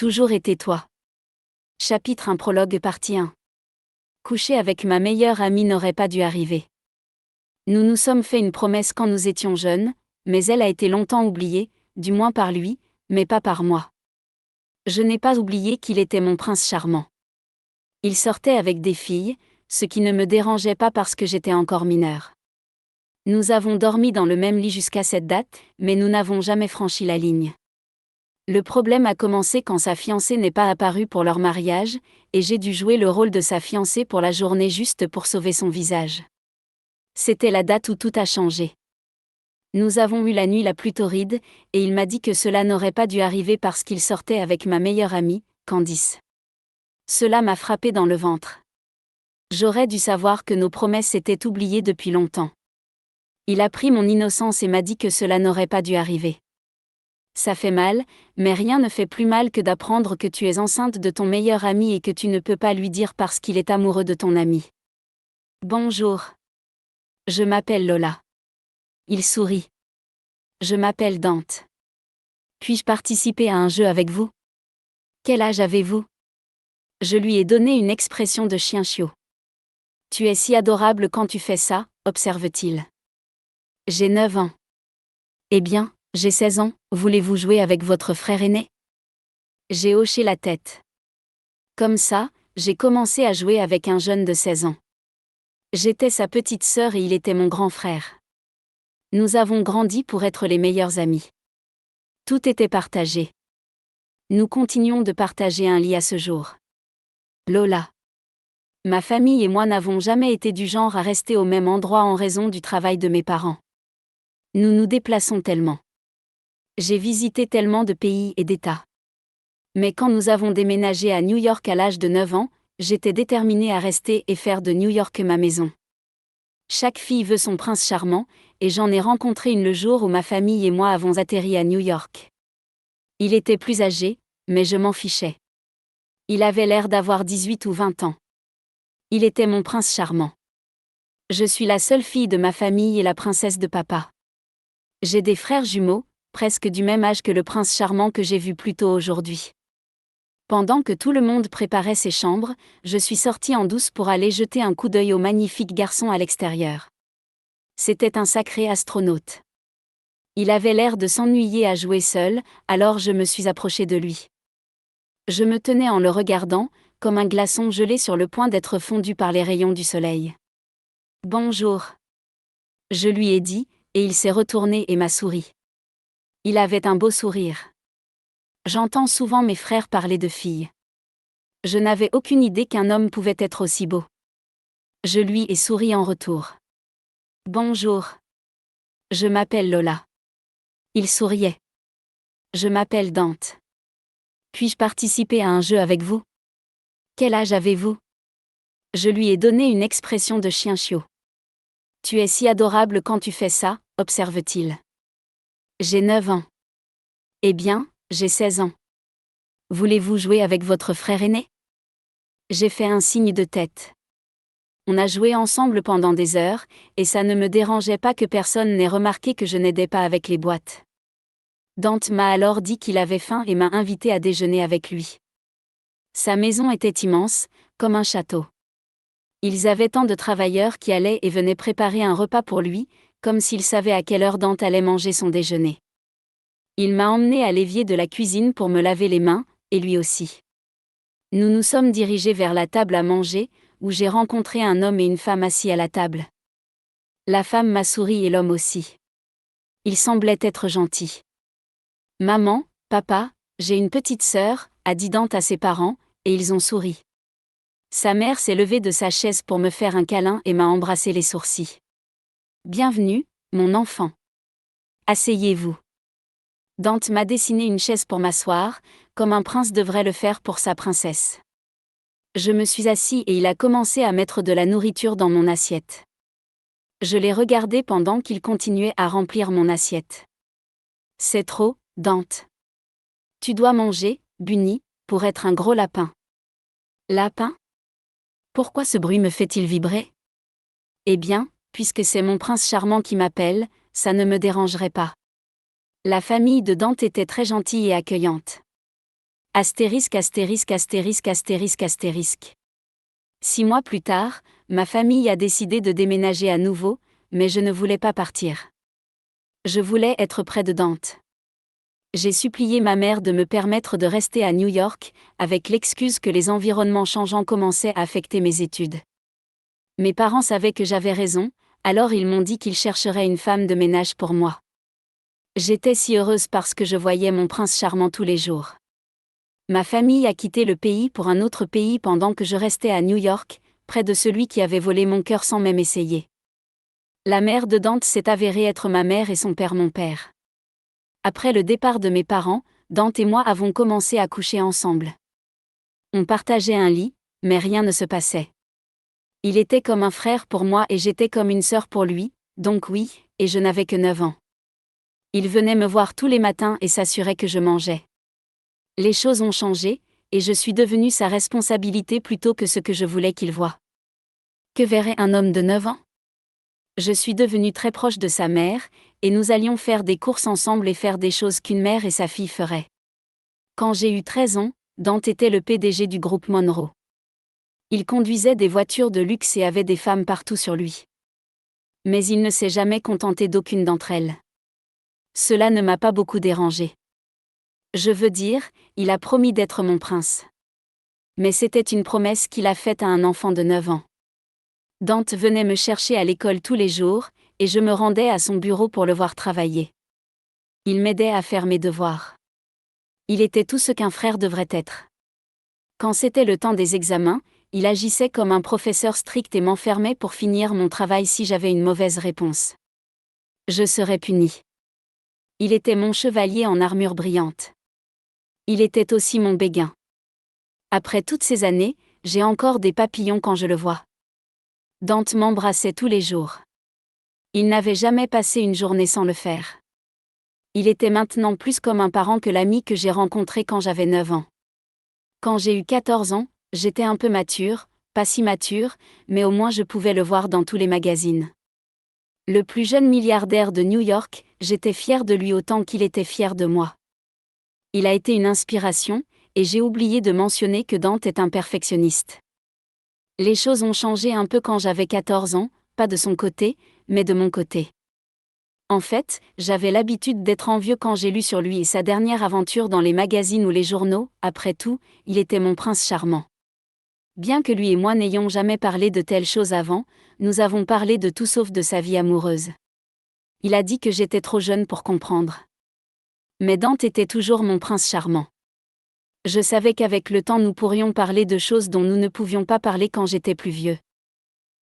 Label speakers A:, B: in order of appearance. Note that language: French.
A: Toujours été toi. Chapitre 1 prologue partie 1. Coucher avec ma meilleure amie n'aurait pas dû arriver. Nous nous sommes fait une promesse quand nous étions jeunes, mais elle a été longtemps oubliée, du moins par lui, mais pas par moi. Je n'ai pas oublié qu'il était mon prince charmant. Il sortait avec des filles, ce qui ne me dérangeait pas parce que j'étais encore mineure. Nous avons dormi dans le même lit jusqu'à cette date, mais nous n'avons jamais franchi la ligne. Le problème a commencé quand sa fiancée n'est pas apparue pour leur mariage, et j'ai dû jouer le rôle de sa fiancée pour la journée juste pour sauver son visage. C'était la date où tout a changé. Nous avons eu la nuit la plus torride, et il m'a dit que cela n'aurait pas dû arriver parce qu'il sortait avec ma meilleure amie, Candice. Cela m'a frappé dans le ventre. J'aurais dû savoir que nos promesses étaient oubliées depuis longtemps. Il a pris mon innocence et m'a dit que cela n'aurait pas dû arriver. Ça fait mal, mais rien ne fait plus mal que d'apprendre que tu es enceinte de ton meilleur ami et que tu ne peux pas lui dire parce qu'il est amoureux de ton ami. Bonjour. Je m'appelle Lola. Il sourit. Je m'appelle Dante. Puis-je participer à un jeu avec vous? Quel âge avez-vous? Je lui ai donné une expression de chien chiot. Tu es si adorable quand tu fais ça, observe-t-il. J'ai 9 ans. Eh bien, j'ai 16 ans, voulez-vous jouer avec votre frère aîné? J'ai hoché la tête. Comme ça, j'ai commencé à jouer avec un jeune de 16 ans. J'étais sa petite sœur et il était mon grand frère. Nous avons grandi pour être les meilleurs amis. Tout était partagé. Nous continuons de partager un lit à ce jour. Lola. Ma famille et moi n'avons jamais été du genre à rester au même endroit en raison du travail de mes parents. Nous nous déplaçons tellement. J'ai visité tellement de pays et d'États. Mais quand nous avons déménagé à New York à l'âge de 9 ans, j'étais déterminée à rester et faire de New York ma maison. Chaque fille veut son prince charmant, et j'en ai rencontré une le jour où ma famille et moi avons atterri à New York. Il était plus âgé, mais je m'en fichais. Il avait l'air d'avoir 18 ou 20 ans. Il était mon prince charmant. Je suis la seule fille de ma famille et la princesse de papa. J'ai des frères jumeaux, presque du même âge que le prince charmant que j'ai vu plus tôt aujourd'hui. Pendant que tout le monde préparait ses chambres, je suis sortie en douce pour aller jeter un coup d'œil au magnifique garçon à l'extérieur. C'était un sacré astronaute. Il avait l'air de s'ennuyer à jouer seul, alors je me suis approchée de lui. Je me tenais en le regardant, comme un glaçon gelé sur le point d'être fondu par les rayons du soleil. Bonjour. Je lui ai dit, et il s'est retourné et m'a souri. Il avait un beau sourire. J'entends souvent mes frères parler de filles. Je n'avais aucune idée qu'un homme pouvait être aussi beau. Je lui ai souri en retour. Bonjour. Je m'appelle Lola. Il souriait. Je m'appelle Dante. Puis-je participer à un jeu avec vous? Quel âge avez-vous? Je lui ai donné une expression de chien chiot. Tu es si adorable quand tu fais ça, observe-t-il. J'ai 9 ans. Eh bien, j'ai 16 ans. Voulez-vous jouer avec votre frère aîné? J'ai fait un signe de tête. On a joué ensemble pendant des heures, et ça ne me dérangeait pas que personne n'ait remarqué que je n'aidais pas avec les boîtes. Dante m'a alors dit qu'il avait faim et m'a invité à déjeuner avec lui. Sa maison était immense, comme un château. Ils avaient tant de travailleurs qui allaient et venaient préparer un repas pour lui, comme s'ils savaient à quelle heure Dante allait manger son déjeuner. Il m'a emmené à l'évier de la cuisine pour me laver les mains, et lui aussi. Nous nous sommes dirigés vers la table à manger, où j'ai rencontré un homme et une femme assis à la table. La femme m'a souri et l'homme aussi. Ils semblaient être gentils. Maman, papa, j'ai une petite sœur, a dit Dante à ses parents, et ils ont souri. Sa mère s'est levée de sa chaise pour me faire un câlin et m'a embrassé les sourcils. Bienvenue, mon enfant. Asseyez-vous. Dante m'a dessiné une chaise pour m'asseoir, comme un prince devrait le faire pour sa princesse. Je me suis assis et il a commencé à mettre de la nourriture dans mon assiette. Je l'ai regardé pendant qu'il continuait à remplir mon assiette. C'est trop, Dante. Tu dois manger, Bunny, pour être un gros lapin. Lapin? Pourquoi ce bruit me fait-il vibrer? Eh bien, puisque c'est mon prince charmant qui m'appelle, ça ne me dérangerait pas. La famille de Dante était très gentille et accueillante. Astérisque astérisque astérisque astérisque astérisque. 6 mois plus tard, ma famille a décidé de déménager à nouveau, mais je ne voulais pas partir. Je voulais être près de Dante. J'ai supplié ma mère de me permettre de rester à New York, avec l'excuse que les environnements changeants commençaient à affecter mes études. Mes parents savaient que j'avais raison, alors ils m'ont dit qu'ils chercheraient une femme de ménage pour moi. J'étais si heureuse parce que je voyais mon prince charmant tous les jours. Ma famille a quitté le pays pour un autre pays pendant que je restais à New York, près de celui qui avait volé mon cœur sans même essayer. La mère de Dante s'est avérée être ma mère et son père mon père. Après le départ de mes parents, Dante et moi avons commencé à coucher ensemble. On partageait un lit, mais rien ne se passait. Il était comme un frère pour moi et j'étais comme une sœur pour lui, donc oui, et je n'avais que 9 ans. Il venait me voir tous les matins et s'assurait que je mangeais. Les choses ont changé, et je suis devenue sa responsabilité plutôt que ce que je voulais qu'il voie. Que verrait un homme de 9 ans ? Je suis devenue très proche de sa mère, et nous allions faire des courses ensemble et faire des choses qu'une mère et sa fille feraient. Quand j'ai eu 13 ans, Dante était le PDG du groupe Monroe. Il conduisait des voitures de luxe et avait des femmes partout sur lui. Mais il ne s'est jamais contenté d'aucune d'entre elles. Cela ne m'a pas beaucoup dérangé. Je veux dire, il a promis d'être mon prince. Mais c'était une promesse qu'il a faite à un enfant de 9 ans. Dante venait me chercher à l'école tous les jours, et je me rendais à son bureau pour le voir travailler. Il m'aidait à faire mes devoirs. Il était tout ce qu'un frère devrait être. Quand c'était le temps des examens, il agissait comme un professeur strict et m'enfermait pour finir mon travail si j'avais une mauvaise réponse. Je serais puni. Il était mon chevalier en armure brillante. Il était aussi mon béguin. Après toutes ces années, j'ai encore des papillons quand je le vois. Dante m'embrassait tous les jours. Il n'avait jamais passé une journée sans le faire. Il était maintenant plus comme un parent que l'ami que j'ai rencontré quand j'avais 9 ans. Quand j'ai eu 14 ans, j'étais un peu mature, pas si mature, mais au moins je pouvais le voir dans tous les magazines. Le plus jeune milliardaire de New York, j'étais fière de lui autant qu'il était fier de moi. Il a été une inspiration, et j'ai oublié de mentionner que Dante est un perfectionniste. Les choses ont changé un peu quand j'avais 14 ans, pas de son côté, mais de mon côté. En fait, j'avais l'habitude d'être envieux quand j'ai lu sur lui et sa dernière aventure dans les magazines ou les journaux. Après tout, il était mon prince charmant. Bien que lui et moi n'ayons jamais parlé de telles choses avant, nous avons parlé de tout sauf de sa vie amoureuse. Il a dit que j'étais trop jeune pour comprendre. Mais Dante était toujours mon prince charmant. Je savais qu'avec le temps nous pourrions parler de choses dont nous ne pouvions pas parler quand j'étais plus vieux.